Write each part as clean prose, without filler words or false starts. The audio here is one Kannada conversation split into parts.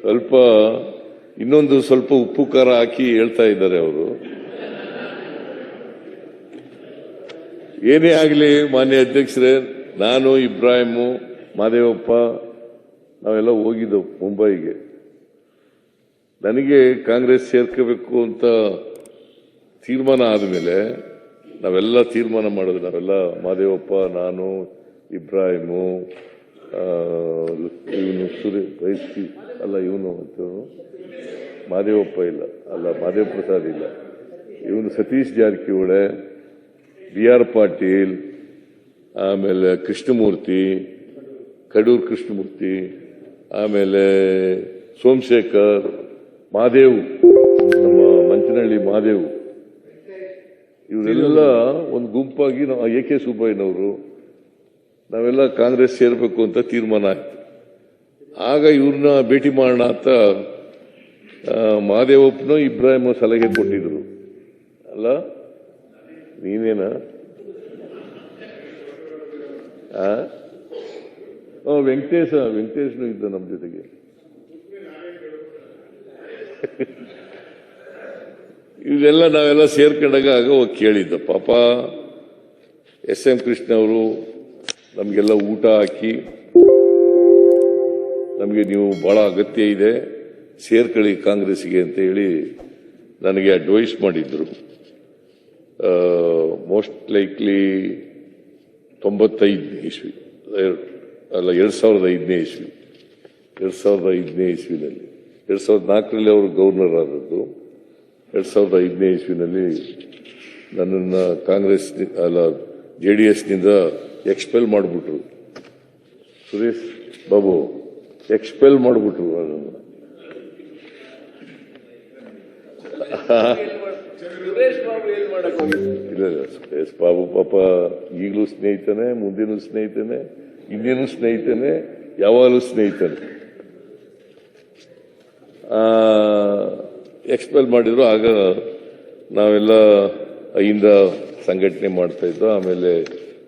ಸ್ವಲ್ಪ ಇನ್ನೊಂದು ಸ್ವಲ್ಪ ಉಪ್ಪು ಖಾರ ಹಾಕಿ ಹೇಳ್ತಾ ಇದ್ದಾರೆ ಅವರು. ಏನೇ ಆಗಲಿ ಮಾನ್ಯ ಅಧ್ಯಕ್ಷರೇ, ನಾನು ಇಬ್ರಾಹಿಮು ಮಾದೇವಪ್ಪ ನಾವೆಲ್ಲ ಹೋಗಿದ್ದೆವು ಮುಂಬೈಗೆ. ನನಗೆ ಕಾಂಗ್ರೆಸ್ ಸೇರ್ಕೋಬೇಕು ಅಂತ ತೀರ್ಮಾನ ಆದಮೇಲೆ ನಾವೆಲ್ಲ ತೀರ್ಮಾನ ಮಾಡಿದ್ವಿ. ನಾವೆಲ್ಲ ಮಾದೇವಪ್ಪ, ನಾನು, ಇಬ್ರಾಹಿಮು, ಇವನು ಅಲ್ಲ ಇವನು ಮಾದೇವಪ್ಪ ಇಲ್ಲ, ಅಲ್ಲ ಮಾದೇವ ಪ್ರಸಾದ್ ಇಲ್ಲ, ಇವನು ಸತೀಶ್ ಜಾರಕಿಹೊಳಿ, BR ಪಾಟೀಲ್, ಆಮೇಲೆ ಕೃಷ್ಣಮೂರ್ತಿ, ಕಡೂರು ಕೃಷ್ಣಮೂರ್ತಿ, ಆಮೇಲೆ ಸೋಮಶೇಖರ್, ಮಾದೇವ್, ನಮ್ಮ ಮಂಚನಹಳ್ಳಿ ಮಾದೇವ್, ಇವರೆಲ್ಲ ಒಂದು ಗುಂಪಾಗಿ AK ಸುಬ್ಬಯ್ಯನವರು ನಾವೆಲ್ಲ ಕಾಂಗ್ರೆಸ್ ಸೇರ್ಬೇಕು ಅಂತ ತೀರ್ಮಾನ ಆಯ್ತು. ಆಗ ಇವ್ರನ್ನ ಭೇಟಿ ಮಾಡೋಣ ಅಂತ ಮಾದೇವಪ್ಪನೋ ಇಬ್ರಾಹಿಮ್ ಸಲಹೆ ಕೊಟ್ಟಿದ್ರು. ಅಲ್ಲ ನೀನೇನ ವೆಂಕಟೇಶ್ನು ಇದ್ದ ನಮ್ಮ ಜೊತೆಗೆ. ಇವೆಲ್ಲ ನಾವೆಲ್ಲ ಸೇರ್ಕೊಂಡಾಗ ಆಗ ಹೋಗಿ ಕೇಳಿದ್ದ. ಪಾಪ SM ಕೃಷ್ಣ ಅವರು ನಮಗೆಲ್ಲ ಊಟ ಹಾಕಿ, ನಮಗೆ ನೀವು ಬಹಳ ಅಗತ್ಯ ಇದೆ, ಸೇರ್ಕೊಳ್ಳಿ ಕಾಂಗ್ರೆಸ್ಗೆ ಅಂತ ಹೇಳಿ ನನಗೆ ಅಡ್ವೈಸ್ ಮಾಡಿದ್ರು. ಮೋಸ್ಟ್ ಲೈಕ್ಲಿ 95 ಇಸ್ವಿ ಅಲ್ಲ 2005ನೇ ಇಸ್ವಿ 2005ನೇ ಇಸ್ವಿನಲ್ಲಿ 2004ರಲ್ಲಿ ಅವರು ಗವರ್ನರ್ ಆದದ್ದು. 2005ನೇ ಇಸ್ವಿನಲ್ಲಿ ನನ್ನನ್ನು ಕಾಂಗ್ರೆಸ್ ಅಲ್ಲ JDSನಿಂದ ಎಕ್ಸ್ಪೆಲ್ ಮಾಡಿಬಿಟ್ರು. ಸುರೇಶ್ ಬಾಬು ಎಕ್ಸ್ಪೆಲ್ ಮಾಡಿಬಿಟ್ರು ಅದನ್ನು. ಇಲ್ಲ ಸುರೇಶ್ ಬಾಬು ಪಾಪ ಈಗಲೂ ಸ್ನೇಹಿತನೇ, ಮುಂದಿನೂ ಸ್ನೇಹಿತನೇ, ಇನ್ನೇನು ಸ್ನೇಹಿತನೇ, ಯಾವಾಗಲೂ ಸ್ನೇಹಿತನೇ. ಎಕ್ಸ್ಪೆಲ್ ಮಾಡಿದ್ರು. ಆಗ ನಾವೆಲ್ಲ ಅಯಿಂದ ಸಂಘಟನೆ ಮಾಡ್ತಾ ಇದ್ದೋ. ಆಮೇಲೆ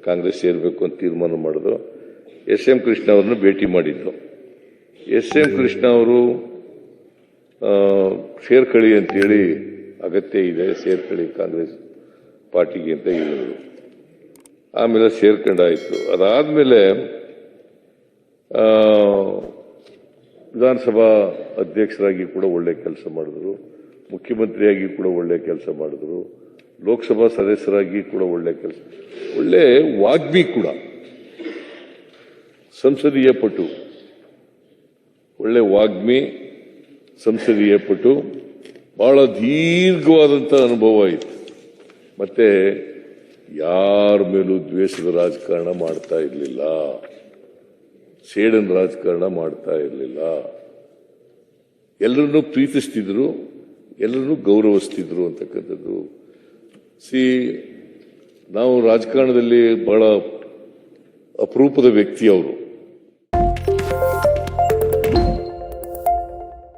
ಕಾಂಗ್ರೆಸ್ ಸೇರ್ಬೇಕು ಅಂತ ತೀರ್ಮಾನ ಮಾಡಿದ್ರು. SM ಕೃಷ್ಣ ಅವ್ರನ್ನ ಭೇಟಿ ಮಾಡಿದ್ರು. SM ಕೃಷ್ಣ ಅವರು ಸೇರ್ಕೊಳ್ಳಿ ಅಂತೇಳಿ, ಅಗತ್ಯ ಇದೆ ಸೇರ್ಕೊಳ್ಳಿ ಕಾಂಗ್ರೆಸ್ ಪಾರ್ಟಿಗೆ ಅಂತ ಹೇಳಿದ್ರು. ಆಮೇಲೆ ಸೇರ್ಕೊಂಡಾಯ್ತು. ಅದಾದ್ಮೇಲೆ ವಿಧಾನಸಭಾ ಅಧ್ಯಕ್ಷರಾಗಿ ಕೂಡ ಒಳ್ಳೆ ಕೆಲಸ ಮಾಡಿದ್ರು, ಮುಖ್ಯಮಂತ್ರಿಯಾಗಿ ಕೂಡ ಒಳ್ಳೆ ಕೆಲಸ ಮಾಡಿದ್ರು, ಲೋಕಸಭಾ ಸದಸ್ಯರಾಗಿ ಕೂಡ ಒಳ್ಳೆ ಕೆಲಸ, ಒಳ್ಳೆ ವಾಗ್ಮಿ ಕೂಡ, ಸಂಸದೀಯ ಪಟು, ಒಳ್ಳೆ ವಾಗ್ಮಿ, ಸಂಸದೀಯ ಪಟು, ಬಹಳ ದೀರ್ಘವಾದಂಥ ಅನುಭವ ಇತ್ತು. ಮತ್ತೆ ಯಾರ ಮೇಲೂ ದ್ವೇಷದ ರಾಜಕಾರಣ ಮಾಡ್ತಾ ಇರಲಿಲ್ಲ, ಸೇಡನ್ ರಾಜಕಾರಣ ಮಾಡ್ತಾ ಇರಲಿಲ್ಲ. ಎಲ್ಲರನ್ನೂ ಪ್ರೀತಿಸ್ತಿದ್ರು, ಎಲ್ಲರನ್ನೂ ಗೌರವಿಸ್ತಿದ್ರು ಅಂತಕ್ಕಂಥದ್ದು. ನಾವು ರಾಜಕಾರಣದಲ್ಲಿ ಬಹಳ ಅಪರೂಪದ ವ್ಯಕ್ತಿ ಅವರು.